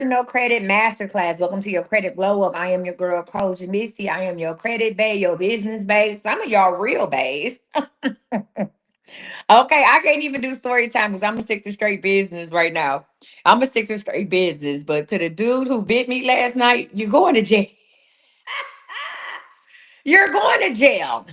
No Credit Masterclass. Welcome to your credit glow up. I am your girl, Coach Misty. I am your credit bae, your business bae. Some of y'all real baes. Okay, I can't even do story time because I'm gonna stick to straight business right now. I'm gonna stick to straight business. But to the dude who bit me last night, you're going to jail. You're going to jail.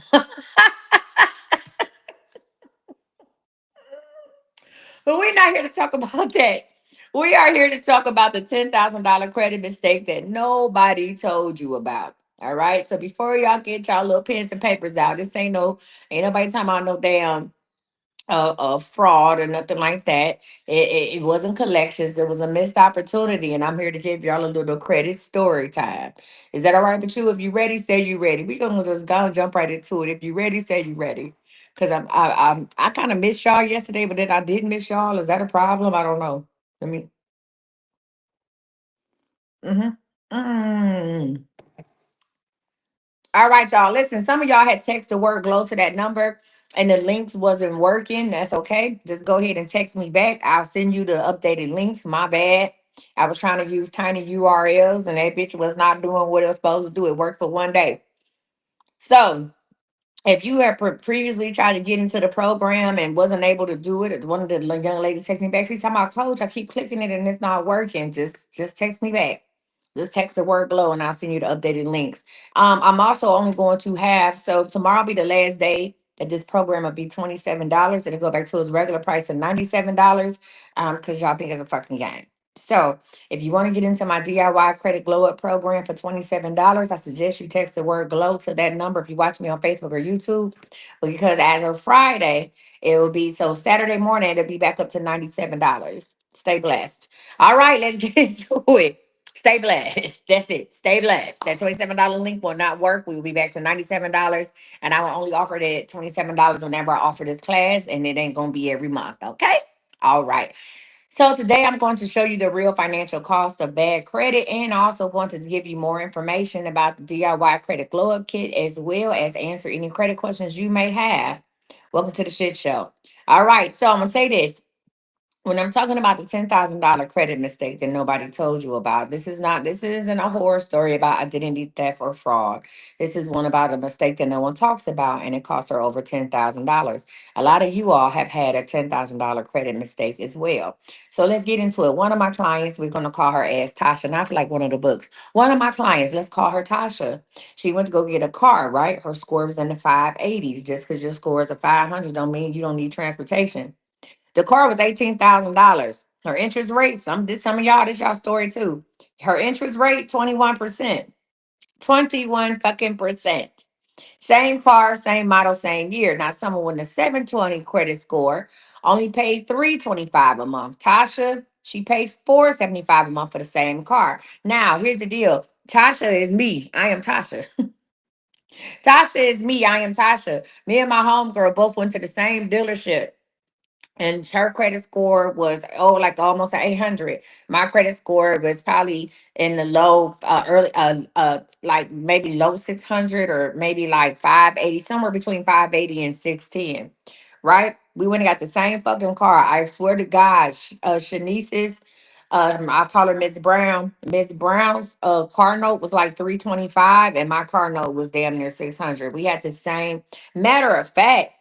But we're not here to talk about that. We are here to talk about the $10,000 credit mistake that nobody told you about. All right. So before y'all get y'all little pens and papers out, this ain't nobody talking about no damn fraud or nothing like that. It wasn't collections. It was a missed opportunity. And I'm here to give y'all a little credit story time. Is that all right with you? If you ready, say you ready. We're going to just go and jump right into it. If you ready, say you ready. Because I kind of missed y'all yesterday, but then I did miss y'all. Is that a problem? I don't know. Let me. Mm-hmm. Mm. All right, y'all. Listen, some of y'all had text the word glow to that number and the links wasn't working. That's okay. Just go ahead and text me back. I'll send you the updated links. My bad. I was trying to use tiny URLs and that bitch was not doing what it was supposed to do. It worked for one day. So if you had previously tried to get into the program and wasn't able to do it, one of the young ladies texted me back. She's talking about, Coach, I keep clicking it and it's not working. Just text me back. Just text the word glow and I'll send you the updated links. I'm also only going to have, so tomorrow will be the last day that this program will be $27. It'll go back to its regular price of $97 because y'all think it's a fucking game. So if you want to get into my DIY credit glow up program for $27, I suggest you text the word glow to that number if you watch me on Facebook or YouTube. Because as of Friday, it will be so Saturday morning, it'll be back up to $97. Stay blessed. All right, let's get into it. Stay blessed. That's it. Stay blessed. That $27 link will not work. We will be back to $97. And I will only offer that $27 whenever I offer this class. And it ain't gonna be every month. Okay? All right. So today I'm going to show you the real financial cost of bad credit and also going to give you more information about the DIY credit glow up kit as well as answer any credit questions you may have. Welcome to the shit show. All right, so I'm gonna say this when I'm talking about the $10,000 credit mistake that nobody told you about, this isn't a horror story about identity theft or fraud. This is one about a mistake that no one talks about, and it cost her over $10,000. A lot of you all have had a $10,000 credit mistake as well. So let's get into it. One of my clients, we're going to call her as Tasha, not like one of the books. One of my clients, let's call her Tasha. She went to go get a car, right? Her score was in the 580s. Just because your score is a 500 don't mean you don't need transportation. The car was $18,000. Her interest rate, some of y'all, this y'all story too. Her interest rate, 21%. 21 fucking percent. Same car, same model, same year. Now, someone with a 720 credit score only paid 325 a month. Tasha, she paid 475 a month for the same car. Now, here's the deal. Tasha is me. I am Tasha. Tasha is me. I am Tasha. Me and my homegirl both went to the same dealership and her credit score was like almost an 800. My credit score was probably in the low early like maybe low 600 or maybe like 580, somewhere between 580 and 610, right? We went and got the same fucking car. I swear to God. Shanice's, I call her Miss Brown. Miss Brown's car note was like 325 and my car note was damn near 600. We had the same. Matter of fact,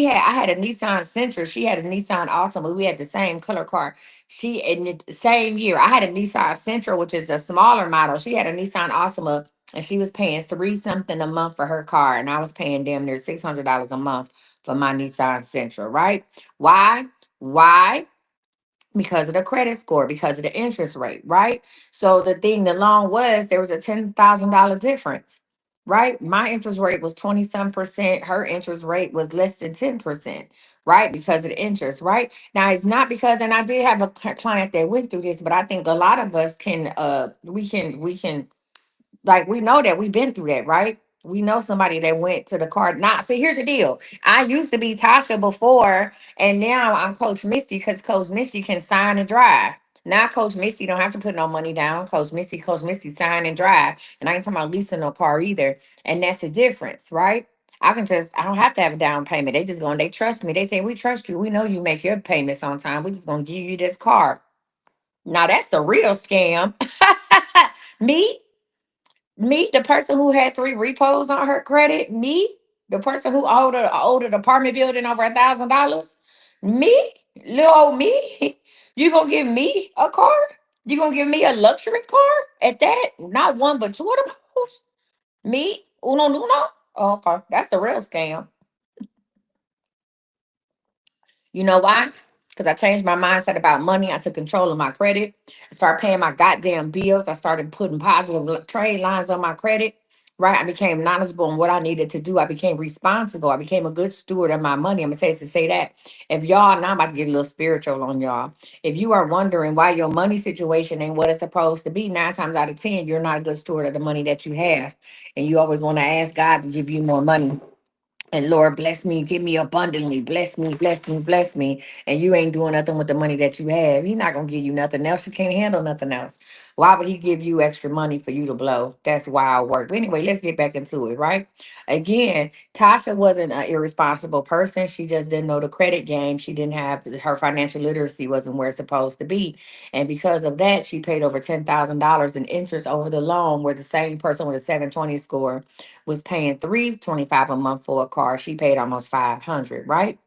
I had a Nissan Sentra. She had a Nissan Altima. We had the same color car. She in the same year. I had a Nissan Sentra, which is a smaller model. She had a Nissan Altima, and she was paying three something a month for her car, and I was paying damn near $600 a month for my Nissan Sentra. Right? Why? Why? Because of the credit score, because of the interest rate, right? So the loan was there was a $10,000 difference, right? My interest rate was 20 some percent. Her interest rate was less than 10%, right? Because of the interest, right? Now it's not because, and I did have a client that went through this, but I think a lot of us can, we can like we know that we've been through that, right? We know somebody that went to the card. Now, see, here's the deal. I used to be Tasha before, and now I'm Coach Misty because Coach Misty can sign and drive. Now, Coach Misty don't have to put no money down. Coach Misty sign and drive. And I ain't talking about leasing no car either. And that's the difference, right? I don't have to have a down payment. They trust me. They say, we trust you. We know you make your payments on time. We just gonna give you this car. Now that's the real scam. me, me, the person who had three repos on her credit. Me, the person who owed an apartment building over $1,000. Me, little old me. You gonna give me a car? You gonna give me a luxury car at that? Not one, but two of them hoes? Me, uno, uno. Oh, okay, that's the real scam. You know why? Because I changed my mindset about money. I took control of my credit. I started paying my goddamn bills. I started putting positive trade lines on my credit. Right? I became knowledgeable on what I needed to do. I became responsible. I became a good steward of my money. I'm gonna say that. If y'all, now I'm about to get a little spiritual on y'all. If you are wondering why your money situation ain't what it's supposed to be, 9 times out of 10, you're not a good steward of the money that you have. And you always want to ask God to give you more money. And Lord, bless me, give me abundantly, bless me, bless me, bless me. And you ain't doing nothing with the money that you have. He's not gonna give you nothing else. You can't handle nothing else. Why would he give you extra money for you to blow? That's wild work. But anyway, let's get back into it, right? Again, Tasha wasn't an irresponsible person. She just didn't know the credit game. She didn't have her financial literacy wasn't where it's supposed to be. And because of that, she paid over $10,000 in interest over the loan, where the same person with a 720 score was paying 325 a month for a car. She paid almost 500, right?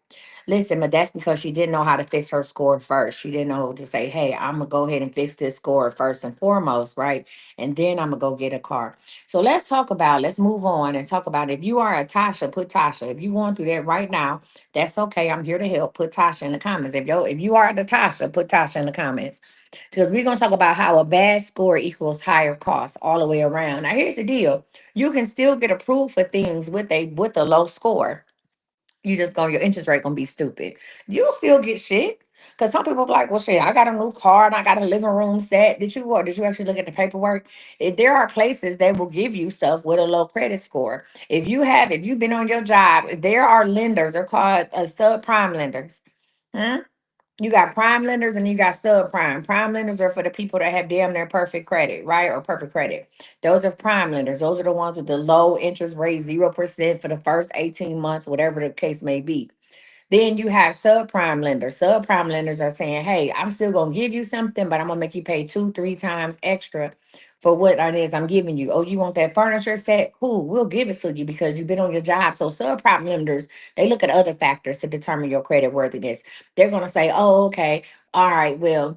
Listen, but that's because she didn't know how to fix her score first. She didn't know to say, hey, I'm gonna go ahead and fix this score first and foremost, right? And then I'm gonna go get a car. So let's move on and talk about, if you are a Tasha, put Tasha. If you're going through that right now, that's okay. I'm here to help. Put Tasha in the comments. If you are the Tasha, put Tasha in the comments. Because we're gonna talk about how a bad score equals higher costs all the way around. Now here's the deal. You can still get approved for things with a low score. You just going your interest rate gonna be stupid. You'll still get shit. Cause some people be like, well, shit, I got a new car and I got a living room set. Did you actually look at the paperwork? If there are places that will give you stuff with a low credit score. If you've been on your job, there are lenders, they're called subprime lenders. Hmm? You got prime lenders and you got subprime. Prime lenders are for the people that have damn near perfect credit, right? Or perfect credit. Those are prime lenders. Those are the ones with the low interest rate, 0% for the first 18 months, whatever the case may be. Then you have subprime lenders. Subprime lenders are saying, hey, I'm still going to give you something, but I'm going to make you pay 2, 3 times extra for what it is I'm giving you. Oh, you want that furniture set? Cool, we'll give it to you because you've been on your job. So subprime lenders, they look at other factors to determine your credit worthiness. They're going to say, oh, okay, all right, well,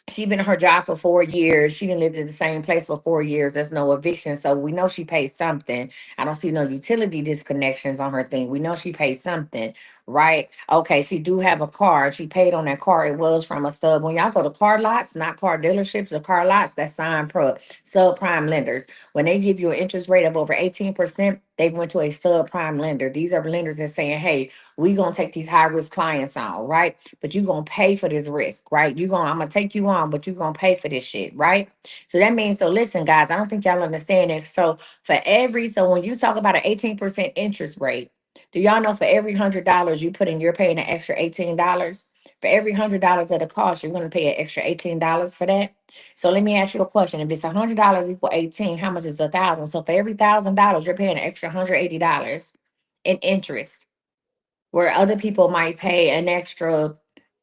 she been in her job for 4 years. She didn't live in the same place for 4 years. There's no eviction. So we know she pays something. I don't see no utility disconnections on her thing. We know she pays something, right? Okay, she do have a car. She paid on that car. It was from a sub. When y'all go to car lots, not car dealerships or car lots, that's sign pro subprime lenders. When they give you an interest rate of over 18%, they went to a subprime lender. These are lenders that saying, hey, we gonna take these high risk clients on, right? But you gonna pay for this risk, right? I'm gonna take you on, but you gonna pay for this shit, right? So that means, so listen, guys, I don't think y'all understand it. So when you talk about an 18% interest rate, do y'all know for every $100 you put in, you're paying an extra $18? For every $100 at a cost, you're gonna pay an extra $18 for that. So let me ask you a question. If it's $100 equal 18, how much is 1,000? So for every $1,000, you're paying an extra $180 in interest, where other people might pay an extra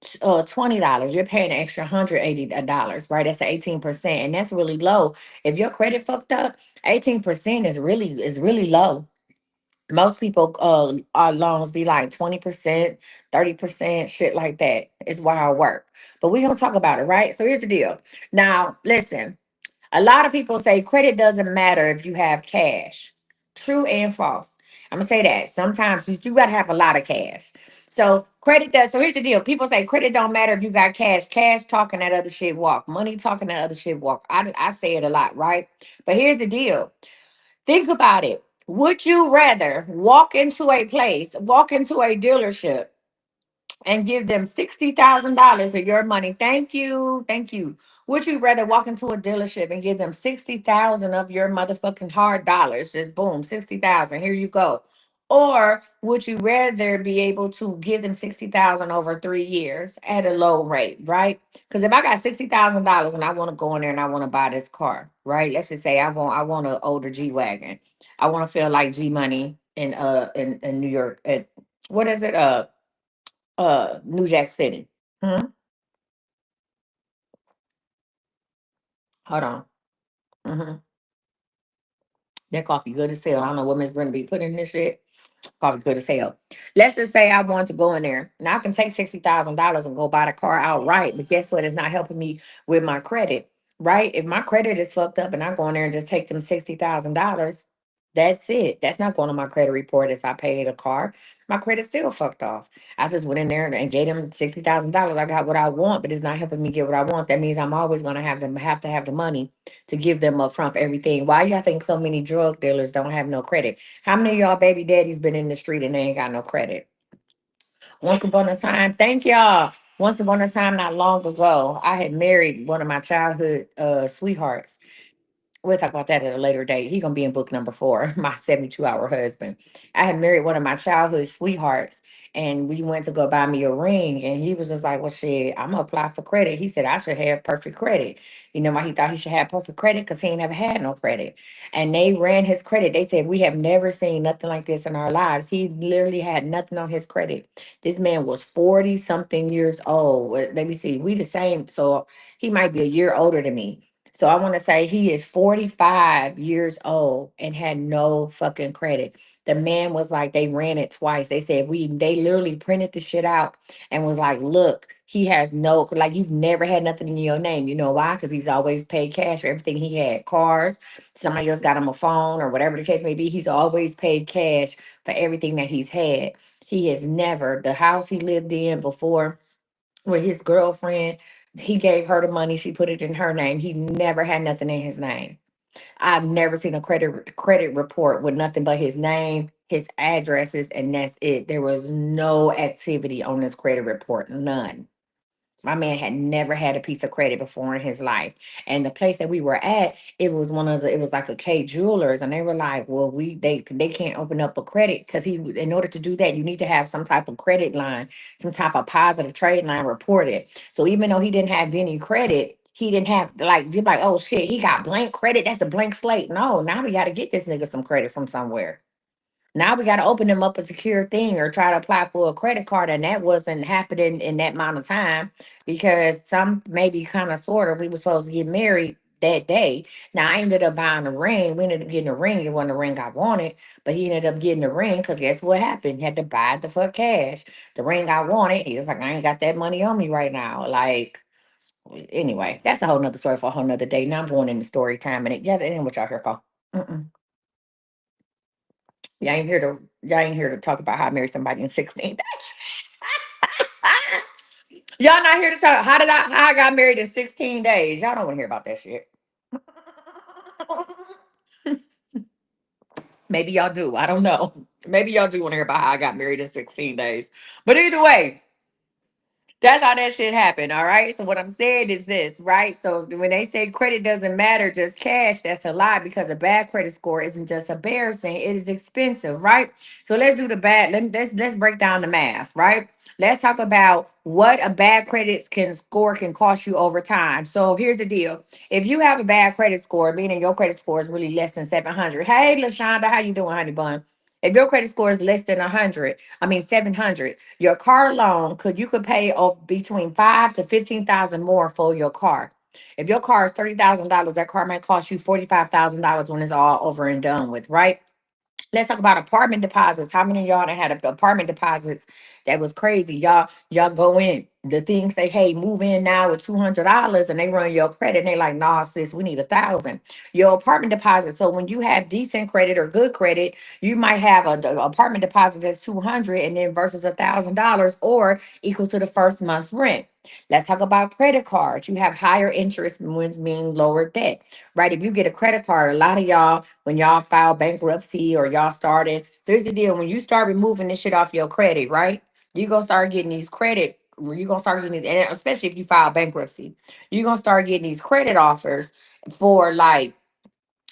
$20. You're paying an extra $180, right? That's the 18%. And that's really low. If your credit fucked up, 18% is really low. Most people our loans be like 20%, 30%, shit like that. It's wild work. But we're gonna talk about it, right? So here's the deal. Now, listen. A lot of people say credit doesn't matter if you have cash. True and false. I'm gonna say that. Sometimes you gotta have a lot of cash. So credit does. So here's the deal. People say credit don't matter if you got cash. Cash talking that other shit walk. Money talking that other shit walk. I say it a lot, right? But here's the deal. Think about it. Would you rather walk into a dealership and give them $60,000 of your money? Thank you. Thank you. Would you rather walk into a dealership and give them 60,000 of your motherfucking hard dollars? Just boom, 60,000. Here you go. Or would you rather be able to give them 60,000 over 3 years at a low rate, right? Because if I got $60,000 and I want to go in there and I want to buy this car, right? Let's just say I want an older G Wagon. I want to feel like G Money in New York. At, what is it? New Jack City. Hmm? Hold on. Hmm. That coffee good as hell. I don't know what Miss Brenda be putting in this shit. Coffee good as hell. Let's just say I want to go in there. Now I can take $60,000 and go buy the car outright, but guess what? It's not helping me with my credit, right? If my credit is fucked up and I go in there and just take them $60,000, that's it. That's not going on my credit report as I paid a car. My credit's still fucked off. I just went in there and gave them $60,000. I got what I want, but it's not helping me get what I want. That means I'm always gonna have to have the money to give them up front for everything. Why y'all think so many drug dealers don't have no credit? How many of y'all baby daddies been in the street and they ain't got no credit? Once upon a time, thank y'all. Once upon a time, not long ago, I had married one of my childhood sweethearts. We'll talk about that at a later date. He gonna be in book number 4, my 72-hour husband. I had married one of my childhood sweethearts, and we went to go buy me a ring, and he was just like, "Well, shit, I'm gonna apply for credit." He said I should have perfect credit. You know why he thought he should have perfect credit? Because he ain't never had no credit. And they ran his credit. They said we have never seen nothing like this in our lives. He literally had nothing on his credit. This man was 40 something years old. Let me see, we the same, so he might be a year older than me. So I want to say he is 45 years old and had no fucking credit. The man was like, they ran it twice. They said they literally printed the shit out and was like, look, he has no, like, you've never had nothing in your name. You know why? Because he's always paid cash for everything he had. Cars, somebody else got him a phone or whatever the case may be. He's always paid cash for everything that he's had. He has never, the house he lived in before with his girlfriend, he gave her the money, she put it in her name. He never had nothing in his name. I've never seen a credit report with nothing but his name, his addresses, and that's it. There was no activity on this credit report, none. My man had never had a piece of credit before in his life. And the place that we were at, it was like a K Jewelers. And they were like, well, they can't open up a credit because in order to do that, you need to have some type of credit line, some type of positive trade line reported. So even though he didn't have any credit, he didn't have, like, you're like, oh shit, he got blank credit. That's a blank slate. No, now we got to get this nigga some credit from somewhere. Now we got to open them up a secure thing or try to apply for a credit card. And that wasn't happening in that amount of time because some maybe kind of sort of we were supposed to get married that day. Now I ended up buying a ring. We ended up getting a ring. It wasn't the ring I wanted, but he ended up getting a ring because guess what happened? He had to buy it the fuck cash. The ring I wanted, he was like, I ain't got that money on me right now. Like, anyway, that's a whole nother story for a whole nother day. Now I'm going into story time and yeah, that ain't what y'all here for. Mm-mm. Y'all ain't here to talk about how I married somebody in 16. Y'all not here to talk how I got married in 16 days. Y'all don't want to hear about that shit. Maybe y'all do. I don't know. Maybe y'all do want to hear about how I got married in 16 days. But either way, that's how that shit happened. All right. So what I'm saying is this, right? So when they say credit doesn't matter, just cash, that's a lie because a bad credit score isn't just embarrassing, it is expensive, right? So let's do the bad. Let's break down the math, right? Let's talk about what a bad credit score can cost you over time. So here's the deal. If you have a bad credit score, meaning your credit score is really less than 700. Hey, LaShonda, how you doing, honey bun? If your credit score is less than 100, I mean 700, your car loan you could pay off between 5 to 15,000 more for your car. If your car is $30,000, that car might cost you $45,000 when it's all over and done with, right? Let's talk about apartment deposits. How many of y'all done had apartment deposits that was crazy? Y'all go in. The thing say, hey, move in now with $200, and they run your credit. And they like, nah, sis, we need 1,000. Your apartment deposit. So when you have decent credit or good credit, you might have a apartment deposit that's 200, and then versus $1,000 or equal to the first month's rent. Let's talk about credit cards. You have higher interest ones mean lower debt, right? If you get a credit card, a lot of y'all, when y'all file bankruptcy or y'all started, there's the deal. When you start removing this shit off your credit, right? You're gonna start getting these credit. You're gonna start getting these, and especially if you file bankruptcy, you're gonna start getting these credit offers for like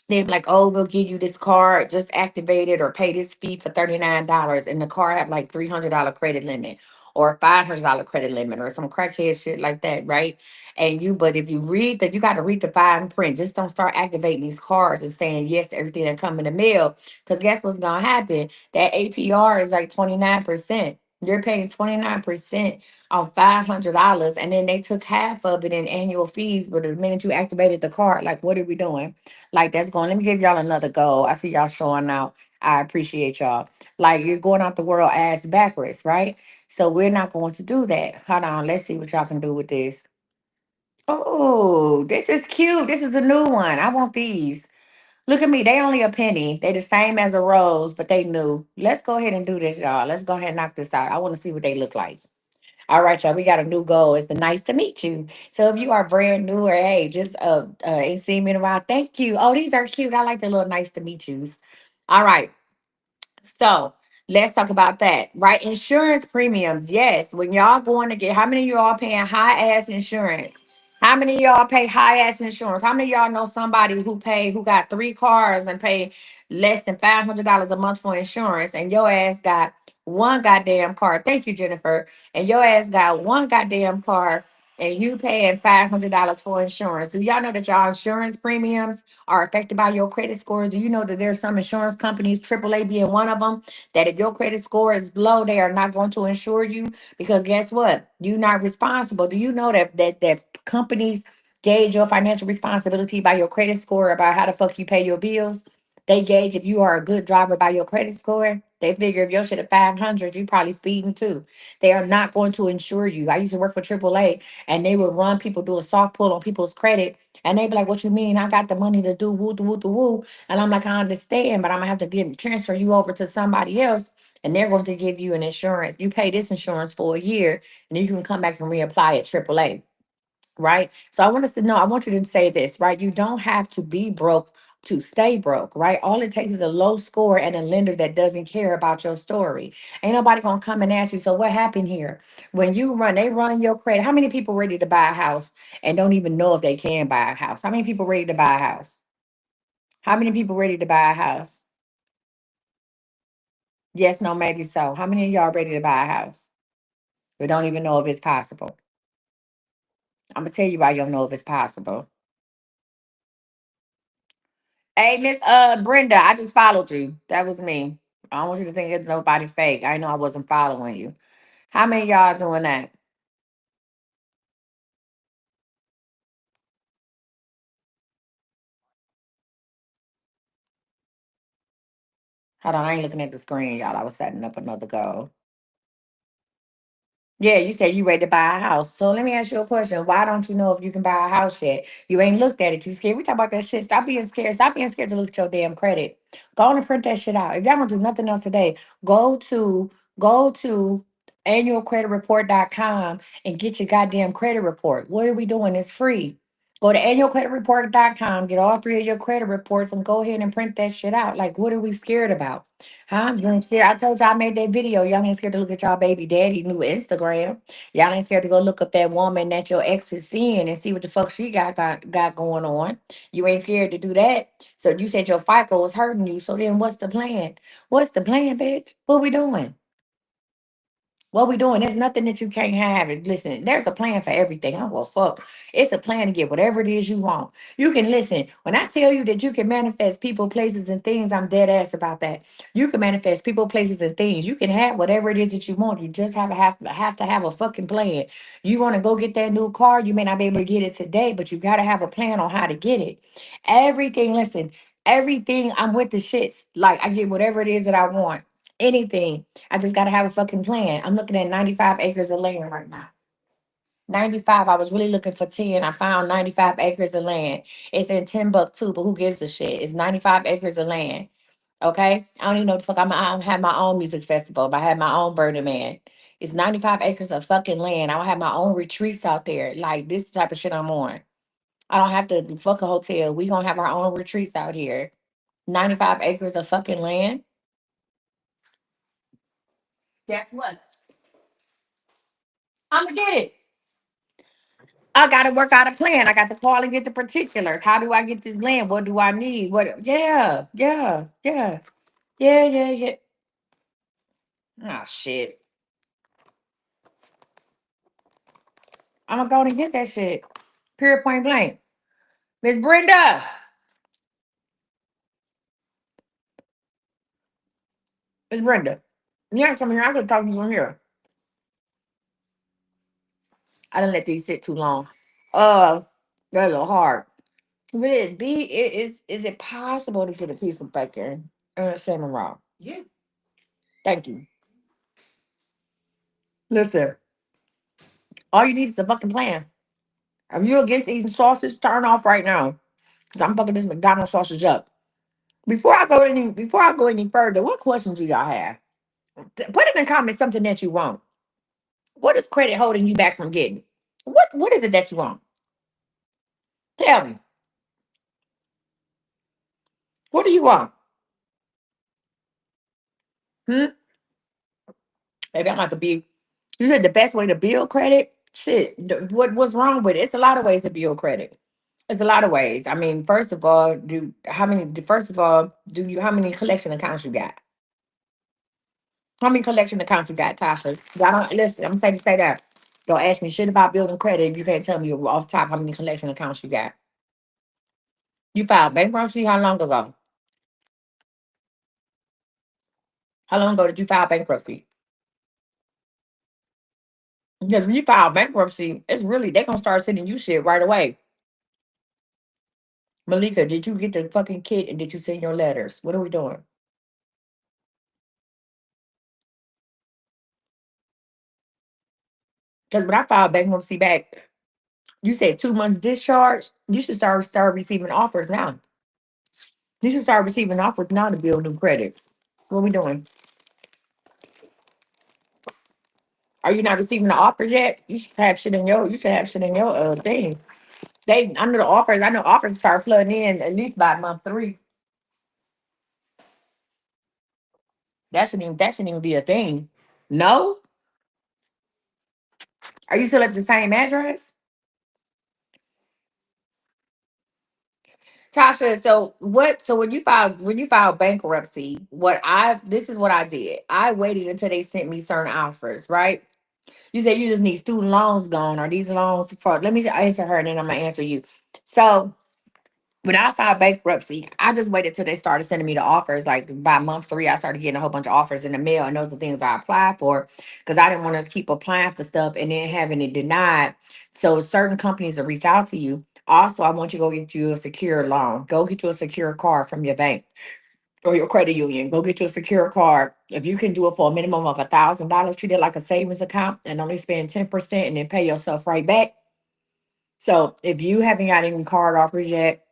they're like, oh, we'll give you this card, just activate it or pay this fee for $39. And the card have like $300 credit limit or $500 credit limit or some crackhead shit like that, right? But if you read that, you got to read the fine print. Just don't start activating these cards and saying yes to everything that come in the mail. Because guess what's going to happen? That APR is like 29%. You're paying 29% on $500, and then they took half of it in annual fees. But the minute you activated the card, like, what are we doing? Like, that's going. Let me give y'all another goal. I see y'all showing out. I appreciate y'all. Like, you're going out the world ass backwards, right? So we're not going to do that. Hold on. Let's see what y'all can do with this. Oh, this is cute. This is a new one. I want these. Look at me. They only a penny. They the same as a rose, but they new. Let's go ahead and do this, y'all. Let's go ahead and knock this out. I want to see what they look like. All right, y'all. We got a new goal. It's the nice to meet you. So if you are brand new or hey, just ain't seen me in a while, thank you. Oh, these are cute. I like the little nice to meet yous. All right. So let's talk about that, right? Insurance premiums. Yes, when y'all going to get, how many of y'all paying high ass insurance? How many of y'all pay high ass insurance? How many of y'all know somebody who got three cars and pay less than $500 a month for insurance, and your ass got one goddamn car? Thank you, Jennifer. And your ass got one goddamn car, and you paying $500 for insurance. Do y'all know that y'all insurance premiums are affected by your credit scores? Do you know that there's some insurance companies, AAA being one of them, that if your credit score is low, they are not going to insure you? Because guess what? You're not responsible. Do you know that companies gauge your financial responsibility by your credit score, about how the fuck you pay your bills? They gauge if you are a good driver by your credit score. They figure if your shit at 500, you probably speeding too. They are not going to insure you. I used to work for AAA, and they would run people, do a soft pull on people's credit, and they be like, "What you mean? I got the money to do woo, woo, woo." And I'm like, "I understand, but I'm gonna have to transfer you over to somebody else, and they're going to give you an insurance. You pay this insurance for a year, and then you can come back and reapply at AAA." Right? So I want us to know, I want you to say this, right? You don't have to be broke to stay broke, right? All it takes is a low score and a lender that doesn't care about your story. Ain't nobody gonna come and ask you, so what happened here? When you run, they run your credit. How many people ready to buy a house and don't even know if they can buy a house? How many people ready to buy a house? How many people ready to buy a house? Yes, no, maybe so. How many of y'all ready to buy a house? We don't even know if it's possible. I'm gonna tell you why you don't know if it's possible. Hey, Miss Brenda, I just followed you. That was me. I don't want you to think it's nobody fake. I know I wasn't following you. How many of y'all doing that? Hold on, I ain't looking at the screen, y'all. I was setting up another goal. Yeah, you said you ready to buy a house. So let me ask you a question. Why don't you know if you can buy a house yet? You ain't looked at it. You scared. We talk about that shit. Stop being scared. Stop being scared to look at your damn credit. Go on and print that shit out. If y'all don't do nothing else today, go to annualcreditreport.com and get your goddamn credit report. What are we doing? It's free. Go to annualcreditreport.com, get all three of your credit reports, and go ahead and print that shit out. Like, what are we scared about? Huh? You ain't scared. I told y'all I made that video. Y'all ain't scared to look at y'all baby daddy new Instagram. Y'all ain't scared to go look up that woman that your ex is seeing and see what the fuck she got going on. You ain't scared to do that. So you said your FICO was hurting you. So then what's the plan? What's the plan, bitch? What we doing? What we doing? There's nothing that you can't have. And listen, there's a plan for everything. I don't give a fuck. It's a plan to get whatever it is you want. You can listen. When I tell you that you can manifest people, places, and things, I'm dead ass about that. You can manifest people, places, and things. You can have whatever it is that you want. You just have to have a fucking plan. You want to go get that new car, you may not be able to get it today, but you gotta have a plan on how to get it. Everything, listen, everything, I'm with the shits. Like I get whatever it is that I want. Anything. I just gotta have a fucking plan. I'm looking at 95 acres of land right now. 95. I was really looking for 10. I found 95 acres of land. It's in Timbuktu, but who gives a shit? It's 95 acres of land. Okay? I don't even know what the fuck. I have my own music festival. I have my own Burning Man. It's 95 acres of fucking land. I have my own retreats out there. Like this the type of shit I'm on. I don't have to fuck a hotel. We gonna have our own retreats out here. 95 acres of fucking land. Guess what? I'm gonna get it. I got to work out a plan. I got to call and get the particulars. How do I get this land? What do I need? What? Yeah, yeah, yeah, yeah, yeah, yeah. Oh shit! I'm gonna go and get that shit. Period. Point blank. Miss Brenda, Miss Brenda, you ain't coming here. I could talk to you from here. I didn't let these sit too long. Uh, they're a little hard. Would it be? Is it possible to get a piece of bacon and a cinnamon roll? Yeah. Thank you. Listen, all you need is a fucking plan. If you're against eating sausage, turn off right now. Cause I'm fucking this McDonald's sausage up. Before I go any further, what questions do y'all have? Put in the comments something that you want. What is credit holding you back from getting? What is it that you want? Tell me. What do you want? Hmm? Maybe I'm about to be. You said the best way to build credit. Shit. What's wrong with it? It's a lot of ways to build credit. It's a lot of ways. I mean, first of all, do you how many collection accounts you got? How many collection accounts you got, Tasha? Y'all don't listen. I'm saying to say that. Don't ask me shit about building credit if you can't tell me off top how many collection accounts you got. You filed bankruptcy how long ago? How long ago did you file bankruptcy? Because when you file bankruptcy, it's really they gonna start sending you shit right away. Malika, did you get the fucking kit and did you send your letters? What are we doing? Because when I filed bankruptcy back, you said 2 months discharge. You should start receiving offers now. You should start receiving offers now to build new credit. What are we doing? Are you not receiving the offers yet? You should have shit in your thing. They under the offers, I know offers start flooding in at least by month 3. That shouldn't even be a thing. No? Are you still at the same address? Tasha, so when you filed bankruptcy, this is what I did. I waited until they sent me certain offers, right? You said you just need student loans gone. Are these loans for let me answer her and then I'm gonna answer you. So when I filed bankruptcy, I just waited till they started sending me the offers. Like by month 3, I started getting a whole bunch of offers in the mail, and those are things I applied for because I didn't want to keep applying for stuff and then having it denied. So certain companies will reach out to you. Also, I want you to go get you a secure loan. Go get you a secure card from your bank or your credit union. Go get you a secure card. If you can do it for a minimum of $1,000, treat it like a savings account and only spend 10% and then pay yourself right back. So if you haven't got any card offers yet,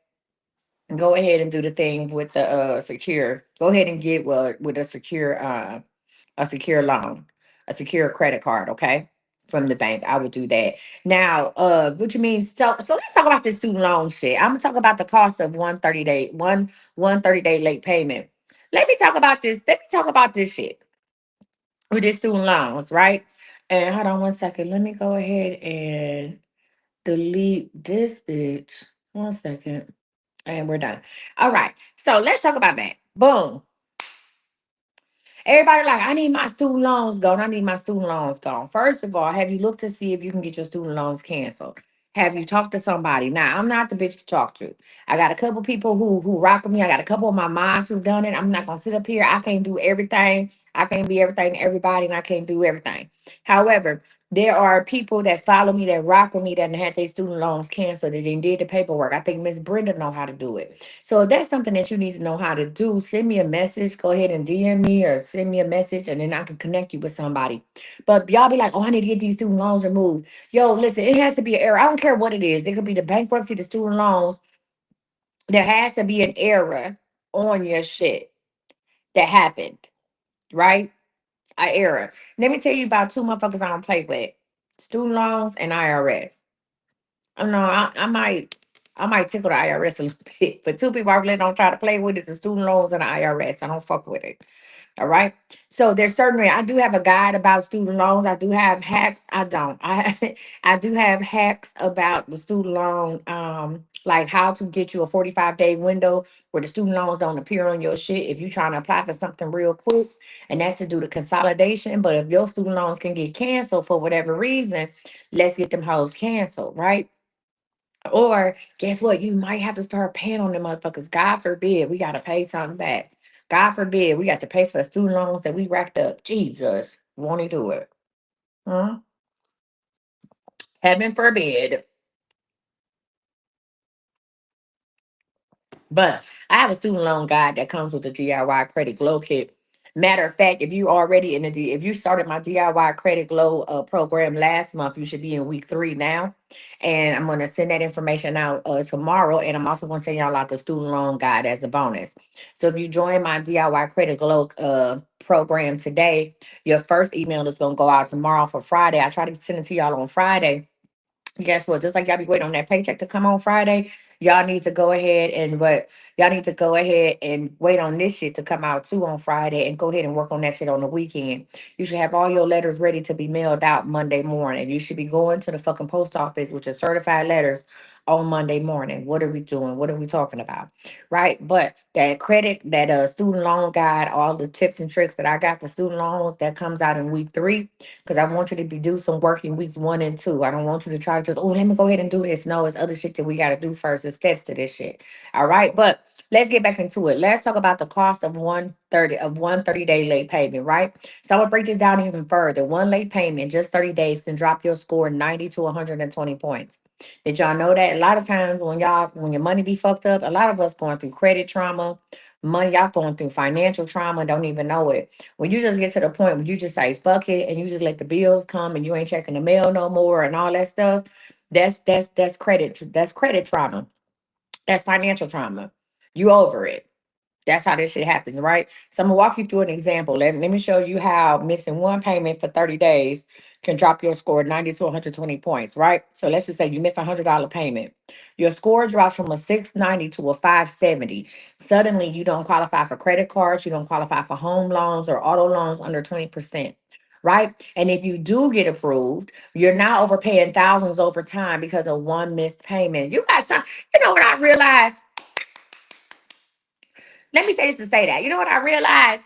go ahead and do the thing with the secure. Go ahead and get with a secure loan, a secure credit card, okay? From the bank. I would do that. Now, what you mean? So let's talk about this student loan shit. I'm gonna talk about the cost of 130-day late payment. Let me talk about this shit with this student loans, right? And hold on one second. Let me go ahead and delete this bitch. 1 second. And we're done. All right. So let's talk about that. Boom. Everybody like, I need my student loans gone. I need my student loans gone. First of all, have you looked to see if you can get your student loans canceled? Have you talked to somebody? Now, I'm not the bitch to talk to. I got a couple people who rock with me. I got a couple of my moms who've done it. I'm not gonna sit up here. I can't do everything. I can't be everything to everybody, and I can't do everything. However, there are people that follow me that rock with me that had their student loans canceled. They didn't did the paperwork. I think Miss Brenda know how to do it. So if that's something that you need to know how to do, send me a message. Go ahead and DM me or send me a message, and then I can connect you with somebody. But y'all be like, oh, I need to get these student loans removed. Yo, listen, it has to be an error. I don't care what it is. It could be the bankruptcy, the student loans. There has to be an error on your shit that happened, right? An error. Let me tell you about 2 motherfuckers I don't play with: student loans and IRS. Oh no, I might tickle the IRS a little bit, but 2 people I really don't try to play with is the student loans and the IRS. I don't fuck with it. All right. So there's certainly I do have a guide about student loans. I do have hacks. I don't. I do have hacks about the student loan, like how to get you a 45-day window where the student loans don't appear on your shit if you're trying to apply for something real quick, and that's to do the consolidation. But if your student loans can get canceled for whatever reason, let's get them hoes canceled, right? Or guess what? You might have to start paying on them motherfuckers. God forbid we gotta pay something back. God forbid we got to pay for the student loans that we racked up. Jesus, won't he do it? Huh? Heaven forbid. But I have a student loan guide that comes with the DIY credit glow kit. Matter of fact, if you already in the if you started my DIY credit glow program last month, you should be in week 3 now. And I'm gonna send that information out tomorrow. And I'm also gonna send y'all out the student loan guide as a bonus. So if you join my DIY credit glow program today, your first email is gonna go out tomorrow for Friday. I try to send it to y'all on Friday. Guess what? Just like y'all be waiting on that paycheck to come on Friday, y'all need to go ahead and y'all need to go ahead and wait on this shit to come out too on Friday and go ahead and work on that shit on the weekend. You should have all your letters ready to be mailed out Monday morning. You should be going to the fucking post office with your certified letters on Monday morning. What are we doing? What are we talking about? Right? But that credit, that student loan guide, all the tips and tricks that I got for student loans, that comes out in week 3 because I want you to be do some work in weeks 1 and 2. I don't want you to try to just, oh, let me go ahead and do this. No, it's other shit that we got to do first. It's steps to this shit. All right. But let's get back into it. Let's talk about the cost of 130-day late payment, right? So I'm gonna break this down even further. One late payment, just 30 days, can drop your score 90 to 120 points. Did y'all know that? A lot of times when your money be fucked up, a lot of us going through credit trauma, money, y'all going through financial trauma, don't even know it. When you just get to the point where you just say fuck it and you just let the bills come and you ain't checking the mail no more and all that stuff, that's credit trauma. That's financial trauma. You over it. That's how this shit happens, right? So I'm gonna walk you through an example. Let me show you how missing one payment for 30 days can drop your score 90 to 120 points, right? So let's just say you miss $100 payment. Your score drops from a 690 to a 570. Suddenly you don't qualify for credit cards, you don't qualify for home loans or auto loans under 20%. Right. And if you do get approved, you're now overpaying thousands over time because of one missed payment. You got some, you know what I realized? Let me say this to say that. You know what I realized?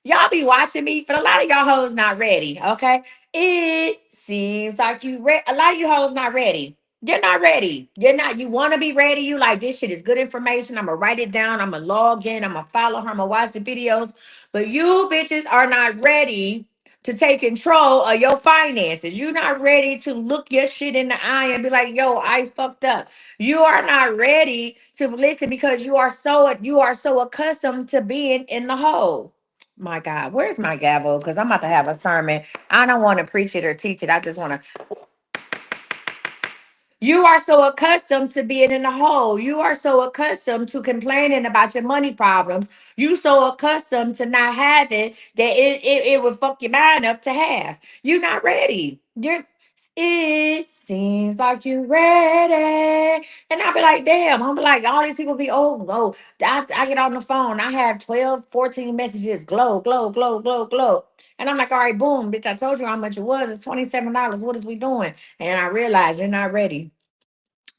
Y'all be watching me, but a lot of y'all hoes not ready. Okay. It seems like a lot of you hoes not ready. You're not ready. You're not, you want to be ready. You like this shit is good information. I'm gonna write it down. I'm gonna log in. I'm gonna follow her. I'm gonna watch the videos. But you bitches are not ready to take control of your finances. You're not ready to look your shit in the eye and be like, yo, I fucked up. You are not ready to listen because you are so accustomed to being in the hole. My God, where's my gavel? Because I'm about to have a sermon. I don't want to preach it or teach it. I just want to. You are so accustomed to being in the hole. You are so accustomed to complaining about your money problems. You so accustomed to not having that it would fuck your mind up to have. You're not ready. It seems like you're ready. And I'll be like, damn, I'm be like, all these people be, oh, glow. I get on the phone. I have 12, 14 messages, glow, glow, glow, glow, glow. And I'm like, all right, boom, bitch, I told you how much it was. It's $27. What is we doing? And I realize you're not ready.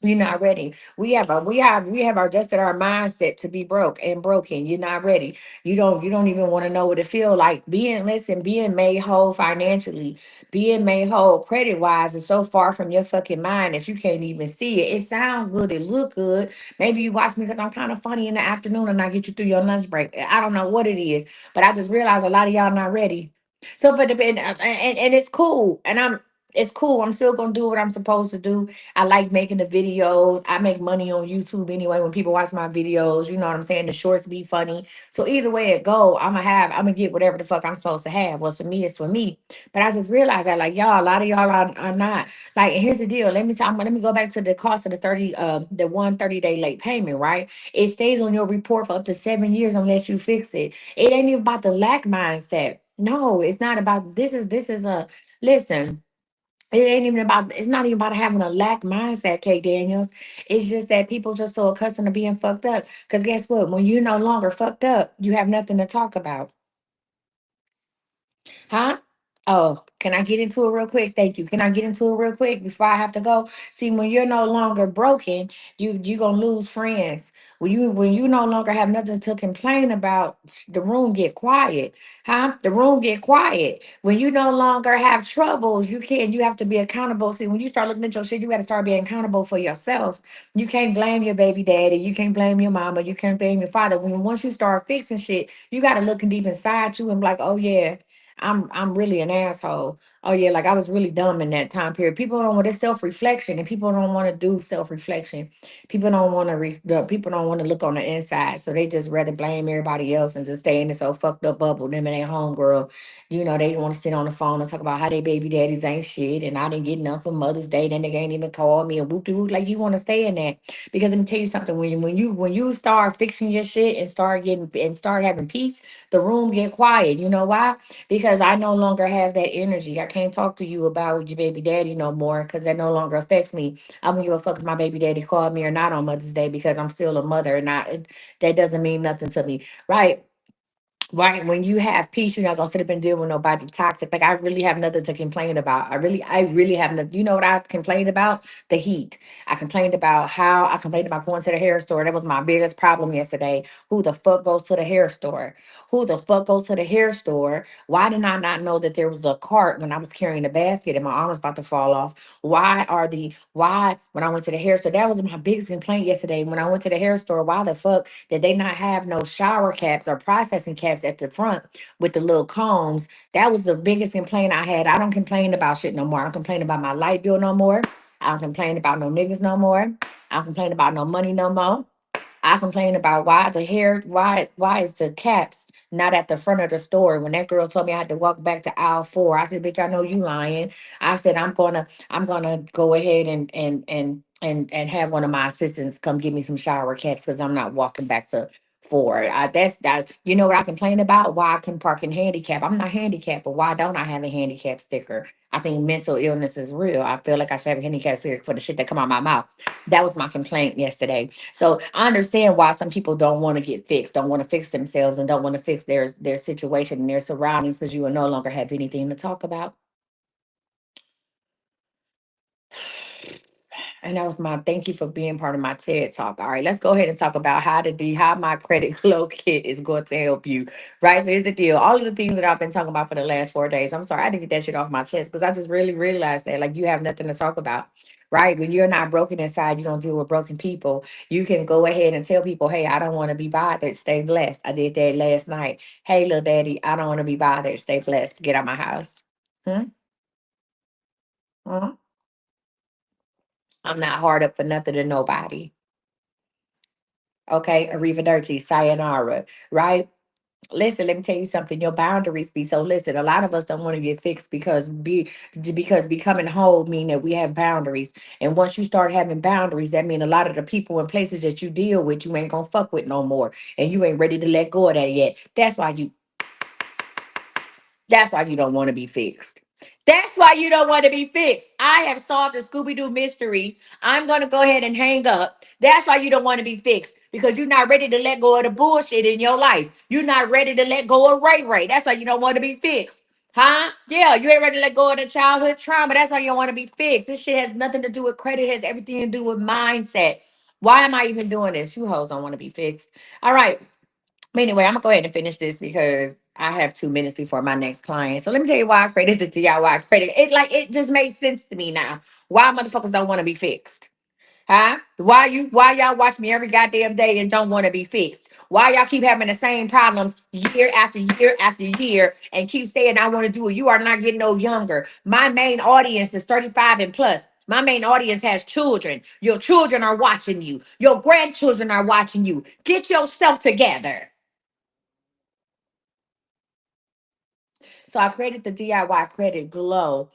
You're not ready. We have adjusted our mindset to be broke and broken. You're not ready. You don't even want to know what it feel like. Being made whole financially, being made whole credit wise is so far from your fucking mind that you can't even see it. It sounds good, it look good. Maybe you watch me because I'm kind of funny in the afternoon and I get you through your lunch break. I don't know what it is, but I just realized a lot of y'all not ready. So for the and it's cool. It's cool. I'm still gonna do what I'm supposed to do. I like making the videos. I make money on YouTube anyway when people watch my videos. You know what I'm saying? The shorts be funny. So either way it go, I'm gonna get whatever the fuck I'm supposed to have. What's for me is for me. But I just realized that like y'all, a lot of y'all are not. Like, and here's the deal. Let me go back to the cost of the 130-day late payment, right? It stays on your report for up to 7 years unless you fix it. It ain't even about the lack mindset. No, it's not about this is a listen. It's not even about having a lack mindset, Kate Daniels. It's just that people just so accustomed to being fucked up. Because guess what? When you're no longer fucked up, you have nothing to talk about. Huh? Oh, can I get into it real quick? Thank you. Can I get into it real quick before I have to go? See, when you're no longer broken, you gonna lose friends. When you no longer have nothing to complain about, the room get quiet. Huh? The room get quiet. When you no longer have troubles, you have to be accountable. See, when you start looking at your shit, you gotta start being accountable for yourself. You can't blame your baby daddy, you can't blame your mama, you can't blame your father. Once you start fixing shit, you gotta look deep inside you and be like, oh yeah. I'm really an asshole. Oh yeah, like I was really dumb in that time period. People don't want this self reflection, and people don't want to do self reflection. People don't want to people don't want to look on the inside, so they just rather blame everybody else and just stay in this old fucked up bubble. Them and their homegirl, they want to sit on the phone and talk about how their baby daddies ain't shit, and I didn't get enough for Mother's Day. Then they ain't even call me and whoop de whoop. Like you want to stay in that because let me tell you something. When you start fixing your shit and start having peace, the room get quiet. You know why? Because I no longer have that energy. I can't talk to you about your baby daddy no more because that no longer affects me. I don't give a fuck if my baby daddy called me or not on Mother's Day because I'm still a mother and that doesn't mean nothing to me. Right? Right. When you have peace, you're not gonna sit up and deal with nobody toxic. Like I really have nothing to complain about. I really have nothing. You know what I complained about? The heat. I complained about going to the hair store. That was my biggest problem yesterday. Who the fuck goes to the hair store? Who the fuck goes to the hair store? Why did I not know that there was a cart when I was carrying the basket and my arm was about to fall off? Why when I went to the hair store? That was my biggest complaint yesterday. When I went to the hair store, why the fuck did they not have no shower caps or processing caps at the front with the little combs? That was the biggest complaint I had. I don't complain about shit no more. I don't complain about my light bill no more. I don't complain about no niggas no more. I don't complain about no money no more. I complain about why is the caps not at the front of the store? When that girl told me I had to walk back to aisle 4, I said, "Bitch, I know you lying." I said, I'm gonna go ahead and have one of my assistants come give me some shower caps because I'm not walking back to 4. That's that. You know what I complain about? Why I can park in handicap. I'm not handicapped, but why don't I have a handicap sticker? I think mental illness is real. I feel like I should have a handicap sticker for the shit that come out my mouth. That was my complaint yesterday. So I understand why some people don't want to get fixed, don't want to fix themselves, and don't want to fix their situation and their surroundings because you will no longer have anything to talk about. And that was my thank you for being part of my TED talk. All right, let's go ahead and talk about how my credit glow kit is going to help you. Right. So here's the deal. All of the things that I've been talking about for the last 4 days. I'm sorry, I didn't get that shit off my chest because I just really realized that like you have nothing to talk about. Right. When you're not broken inside, you don't deal with broken people. You can go ahead and tell people, hey, I don't want to be bothered. Stay blessed. I did that last night. Hey, little daddy, I don't want to be bothered. Stay blessed. Get out my house. Hmm? Mhm. I'm not hard up for nothing to nobody. Okay, arrivederci, sayonara, right? Listen, let me tell you something. Your boundaries be so listen. A lot of us don't want to get fixed because becoming whole mean that we have boundaries. And once you start having boundaries, that mean a lot of the people and places that you deal with, you ain't gonna fuck with no more. And you ain't ready to let go of that yet. That's why you don't want to be fixed. That's why you don't want to be fixed. I have solved the Scooby Doo mystery. I'm going to go ahead and hang up. That's why you don't want to be fixed because you're not ready to let go of the bullshit in your life. You're not ready to let go of Ray Ray. That's why you don't want to be fixed. Huh? Yeah, you ain't ready to let go of the childhood trauma. That's why you don't want to be fixed. This shit has nothing to do with credit, it has everything to do with mindset. Why am I even doing this? You hoes don't want to be fixed. All right. But anyway, I'm gonna go ahead and finish this because I have 2 minutes before my next client. So let me tell you why I created the DIY credit. It just makes sense to me now. Why motherfuckers don't want to be fixed? Huh? Why y'all watch me every goddamn day and don't want to be fixed? Why y'all keep having the same problems year after year after year and keep saying I want to do it? You are not getting no younger. My main audience is 35 and plus. My main audience has children. Your children are watching you. Your grandchildren are watching you. Get yourself together. So I created the DIY credit glow.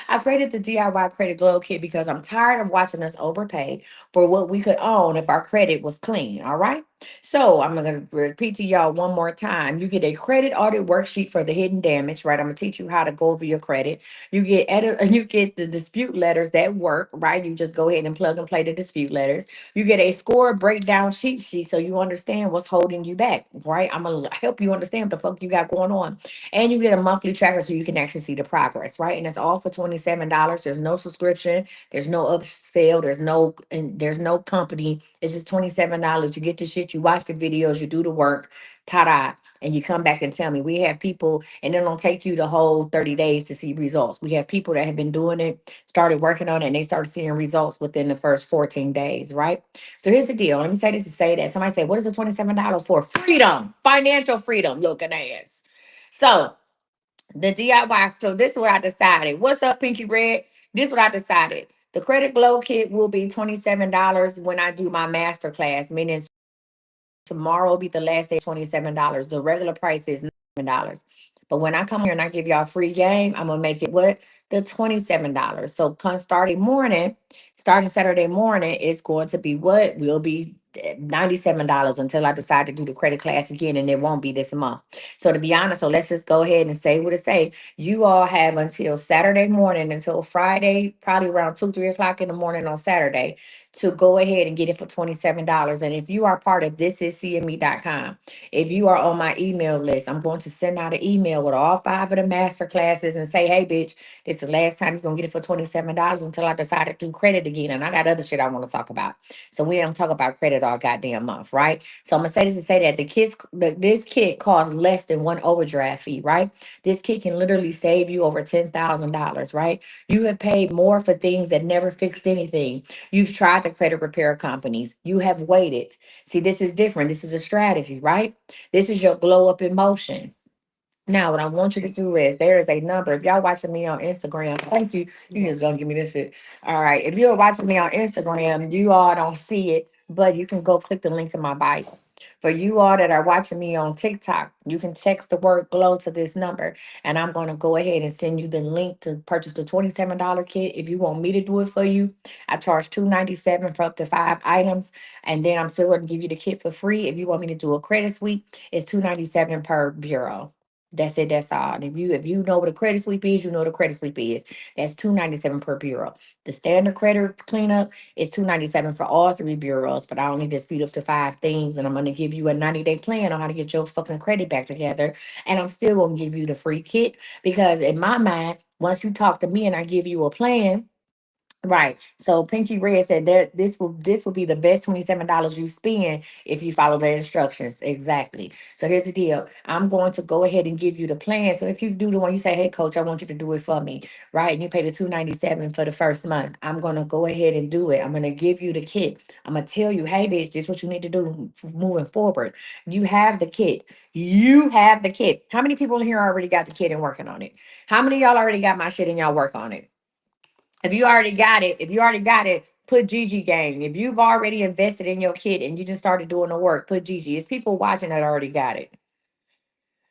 I created the DIY credit glow kit because I'm tired of watching us overpay for what we could own if our credit was clean. All right. So I'm going to repeat to y'all one more time. You get a credit audit worksheet for the hidden damage, right? I'm going to teach you how to go over your credit. You get the dispute letters that work, right? You just go ahead and plug and play the dispute letters. You get a score breakdown cheat sheet so you understand what's holding you back, right? I'm going to help you understand what the fuck you got going on. And you get a monthly tracker so you can actually see the progress, right? And it's all for $27. There's no subscription, there's no upsell, there's no company. It's just $27. You get the shit, you watch the videos, you do the work, ta-da. And you come back and tell me. We have people, and it don't take you the whole 30 days to see results. We have people that have been doing it, started working on it, and they started seeing results within the first 14 days, right? So here's the deal. Let me say this to say that. Somebody say, what is the $27 for? Freedom, financial freedom, looking ass. So The DIY. So this is what I decided. What's up, Pinky Red? This is what I decided. The Credit Glow kit will be $27 when I do my master class, meaning tomorrow will be the last day, $27. The regular price is $9. But when I come here and I give y'all a free game, I'm gonna make it what? The $27. So come starting Saturday morning, it's going to be what? Will be $97 until I decide to do the credit class again, and it won't be this month. So to be honest, so let's just go ahead and say what it say. You all have until Saturday morning, until Friday, probably around 2, 3 o'clock in the morning on Saturday, to go ahead and get it for $27. And if you are part of thisiscme.com, if you are on my email list, I'm going to send out an email with all 5 of the master classes and say, hey, bitch, it's the last time you're going to get it for $27 until I decide to do credit again. And I got other shit I want to talk about. So we don't talk about credit all goddamn month, right? So I'm going to say this to say that this kit costs less than one overdraft fee, right? This kit can literally save you over $10,000, right? You have paid more for things that never fixed anything. You've tried the credit repair companies. You have waited. See, this is different. This is a strategy, right? This is your glow up in motion. Now, what I want you to do is there is a number. If y'all watching me on Instagram, thank you. You just gonna give me this shit. All right. If you're watching me on Instagram, you all don't see it, but you can go click the link in my bio. For you all that are watching me on TikTok, you can text the word glow to this number, and I'm going to go ahead and send you the link to purchase the $27 kit. If you want me to do it for you, I charge $297 for up to 5 items, and then I'm still going to give you the kit for free. If you want me to do a credit sweep, it's $297 per bureau. That's it. That's all. And if you know what a credit sweep is, you know what a credit sweep is. That's $297 per bureau. The standard credit cleanup is $297 for all 3 bureaus, but I only just speed up to 5 things, and I'm gonna give you a 90-day plan on how to get your fucking credit back together. And I'm still gonna give you the free kit because in my mind, once you talk to me and I give you a plan. Right. So Pinky Red said that this will be the best $27 you spend if you follow the instructions. Exactly. So here's the deal. I'm going to go ahead and give you the plan. So if you do the one you say, hey coach, I want you to do it for me, right? And you pay the $297 for the first month. I'm gonna go ahead and do it. I'm gonna give you the kit. I'm gonna tell you, hey bitch, this is what you need to do moving forward. You have the kit. You have the kit. How many people in here already got the kit and working on it? How many of y'all already got my shit and y'all work on it? If you already got it, put Gigi gang. If you've already invested in your kid and you just started doing the work, put Gigi. It's people watching that already got it.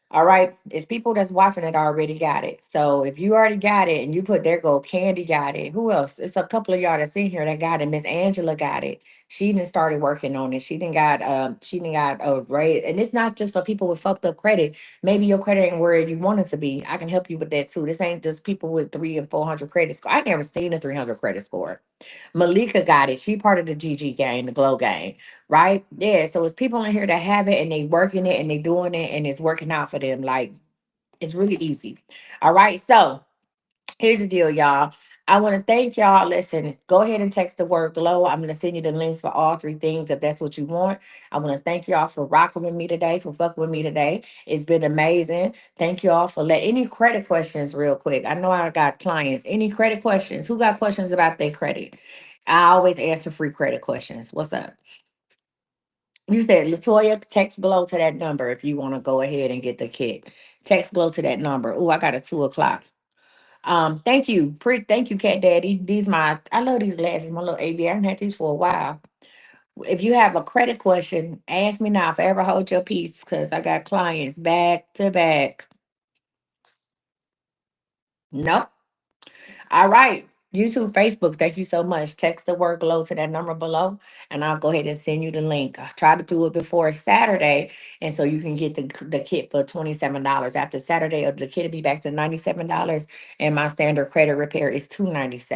All right. It's people that's watching it already got it. So if you already got it and you put there go, Candy got it. Who else? It's a couple of y'all that's in here that got it. Miss Angela got it. She didn't started working on it. She didn't got a raise. And it's not just for people with fucked up credit. Maybe your credit ain't where you want it to be. I can help you with that too. This ain't just people with 300 and 400 credit score. I never seen a 300 credit score. Malika got it. She part of the GG gang, the Glow gang, right? Yeah. So it's people in here that have it and they working it and they doing it and it's working out for them. Like it's really easy. All right. So here's the deal, y'all. I want to thank y'all. Listen, go ahead and text the word glow. I'm going to send you the links for all 3 things if that's what you want. I want to thank y'all for rocking with me today, for fucking with me today. It's been amazing. Thank y'all for any credit questions real quick. I know I got clients. Any credit questions? Who got questions about their credit? I always answer free credit questions. What's up? You said Latoya, text glow to that number if you want to go ahead and get the kit. Text glow to that number. Oh, I got a 2 o'clock. Thank you. Thank you, Cat Daddy. I love these glasses, my little AV. I haven't had these for a while. If you have a credit question, ask me now. Forever hold your peace because I got clients back to back. Nope. All right. YouTube, Facebook, thank you so much. Text the word glow to that number below, and I'll go ahead and send you the link. I try to do it before Saturday, and so you can get the kit for $27. After Saturday, the kit will be back to $97, and my standard credit repair is $297.